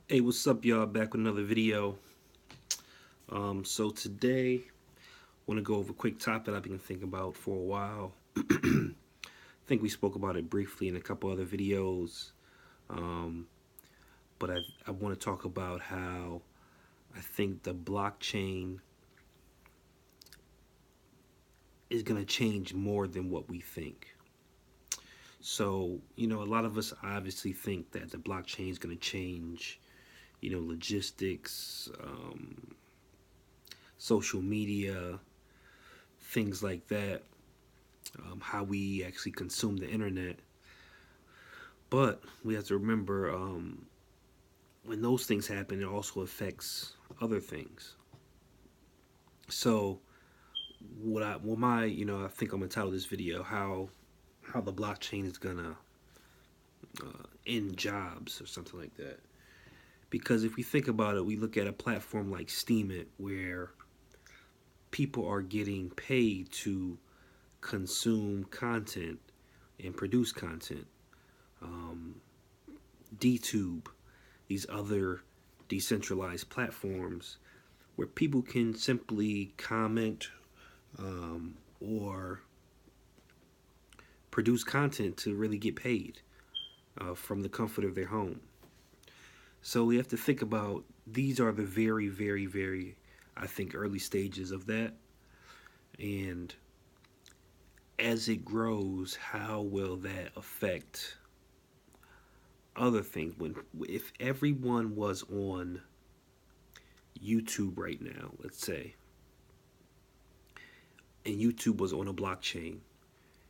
Hey, what's up, y'all? Back with another video. So today, I want to go over a quick topic I've been thinking about for a while. I think we spoke about it briefly in a couple other videos, um, but I want to talk about how I think the blockchain is going to change more than what we think. So, a lot of us obviously think that the blockchain is going to change, logistics, social media, things like that, how we actually consume the internet. But we have to remember when those things happen, it also affects other things. So I think I'm gonna title this video how the blockchain is gonna end jobs or something like that. Because if we think about it, we look at a platform like Steam It where people are getting paid to consume content and produce content. Um, DTube, these other decentralized platforms where people can simply comment or produce content to really get paid from the comfort of their home. So we have to think about these are the very, very, very, I think, early stages of that. And as it grows, how will that affect other things? When if everyone was on YouTube right now, let's say, and YouTube was on a blockchain,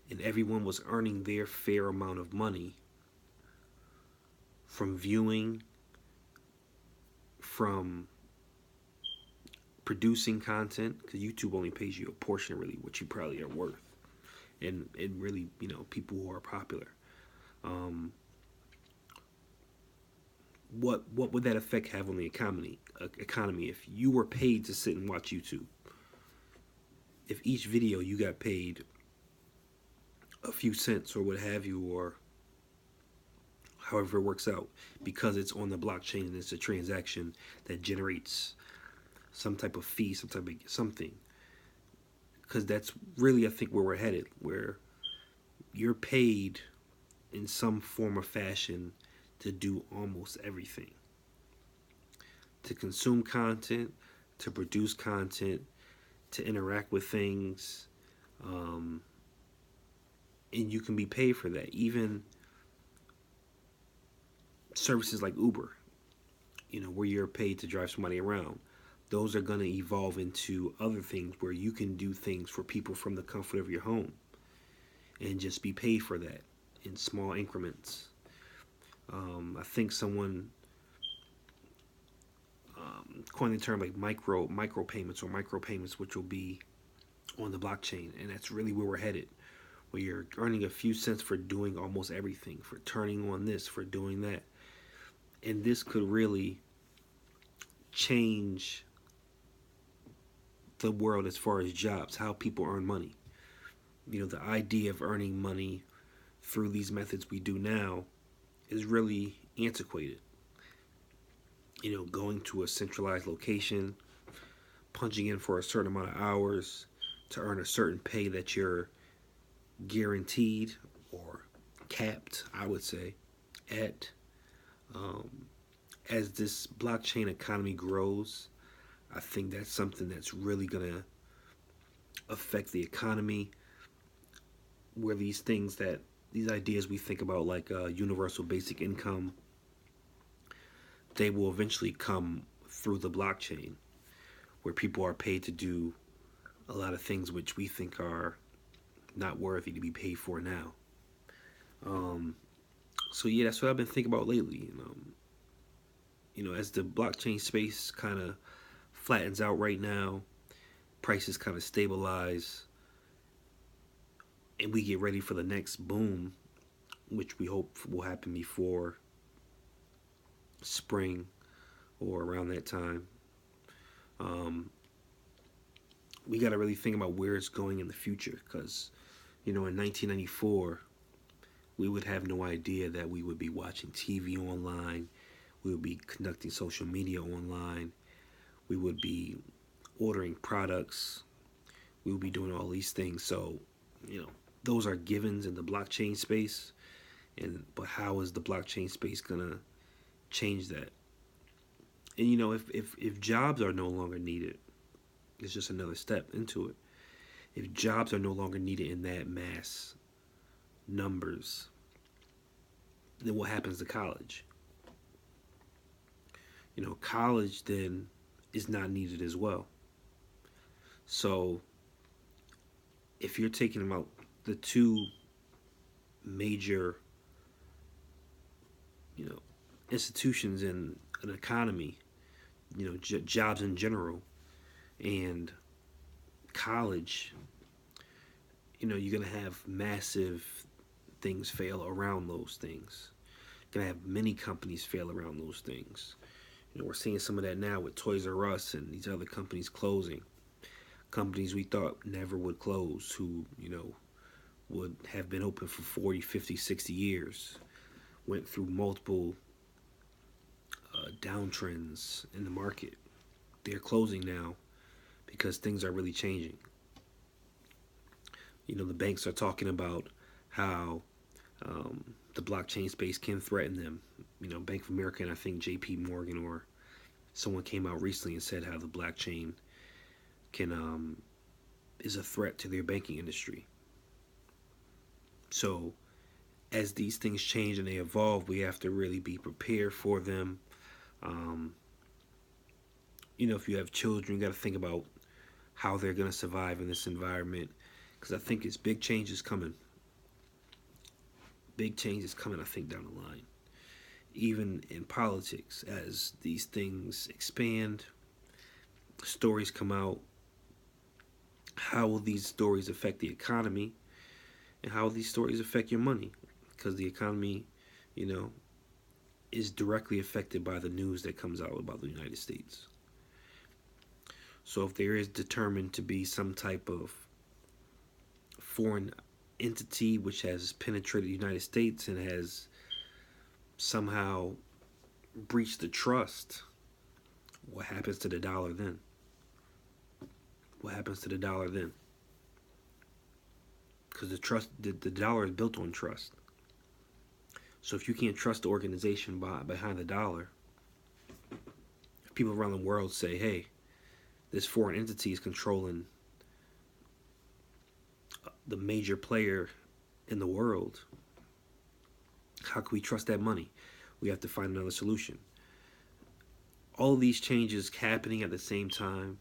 and everyone was earning their fair amount of money from viewing, from producing content, because YouTube only pays you a portion of really what you probably are worth, and really, people who are popular. Um, what would that effect have on the economy if you were paid to sit and watch YouTube? If each video you got paid a few cents or what have you, or however it works out, because it's on the blockchain and it's a transaction that generates some type of fee, some type of something. Because that's really, I think, where we're headed, where you're paid in some form or fashion to do almost everything, to consume content, to produce content, to interact with things, um, and you can be paid for that. Even services like Uber, where you're paid to drive somebody around, those are going to evolve into other things where you can do things for people from the comfort of your home and just be paid for that in small increments. I think someone coined the term like micro payments or micro payments, which will be on the blockchain, and that's really where we're headed. Where you're earning a few cents for doing almost everything, for turning on this, for doing that, and this could really change the world as far as jobs, how people earn money. The idea of earning money through these methods we do now is really antiquated. Going to a centralized location, punching in for a certain amount of hours to earn a certain pay that you're guaranteed or capped, I would say, at. Um, as this blockchain economy grows, I think that's something that's really going to affect the economy, where these ideas we think about, like universal basic income, they will eventually come through the blockchain, where people are paid to do a lot of things which we think are not worthy to be paid for now. Um, so yeah, that's what I've been thinking about lately. As the blockchain space kind of flattens out right now, prices kind of stabilize, and we get ready for the next boom, which we hope will happen before spring or around that time. Um, we got to really think about where it's going in the future, because in 1994 we would have no idea that we would be watching TV online, We would be conducting social media online. We would be ordering products. We would be doing all these things. So, those are givens in the blockchain space. But how is the blockchain space gonna change that? And if jobs are no longer needed, it's just another step into it. If jobs are no longer needed in that mass numbers, then what happens to college? College then is not needed as well. So if you're taking about the two major, institutions in an economy, jobs in general, and college, you're going to have massive things fail around those things. You're going to have many companies fail around those things. We're seeing some of that now with Toys R Us and these other companies closing. Companies we thought never would close, who, would have been open for 40, 50, 60 years, went through multiple downtrends in the market. They're closing now because things are really changing. The banks are talking about how the blockchain space can threaten them. Bank of America and I think J.P. Morgan or someone came out recently and said how the blockchain can is a threat to their banking industry. So as these things change and they evolve, we have to really be prepared for them. If you have children, you got to think about how they're going to survive in this environment, because I think it's big change is coming. Big change is coming, I think, down the line. Even in politics, as these things expand, stories come out. How will these stories affect the economy? And how will these stories affect your money? Because the economy, is directly affected by the news that comes out about the United States. So if there is determined to be some type of foreign entity which has penetrated the United States and has somehow breached the trust, what happens to the dollar then? What happens to the dollar then? Because the dollar is built on trust. So if you can't trust the organization behind the dollar, if people around the world say, hey, this foreign entity is controlling the major player in the world, how can we trust that money? We have to find another solution. All of these changes happening at the same time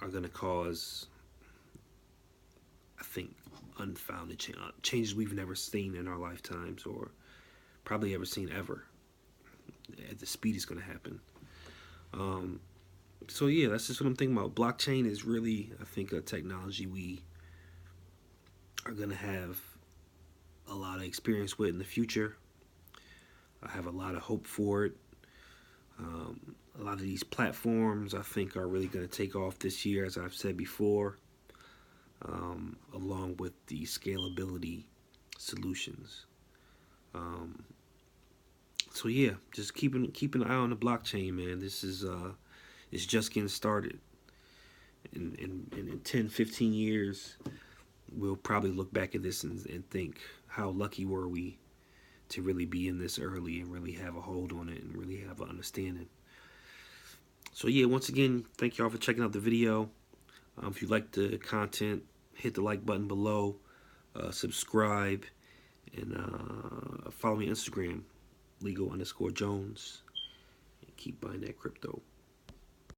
are going to cause, I think, unfounded changes we've never seen in our lifetimes, or probably ever seen ever. At the speed it's going to happen. So yeah, that's just what I'm thinking about. Blockchain is really, I think, a technology we are going to have a lot of experience with in the future. I have a lot of hope for it. A lot of these platforms, I think, are really going to take off this year, as I've said before, along with the scalability solutions. So yeah, just keep an eye on the blockchain, man. This is it's just getting started. In 10, 15 years, we'll probably look back at this and think, how lucky were we to really be in this early and really have a hold on it and really have an understanding. So yeah, once again, thank y'all for checking out the video. If you like the content, hit the like button below, subscribe, and follow me on Instagram, legal_Jones, and keep buying that crypto.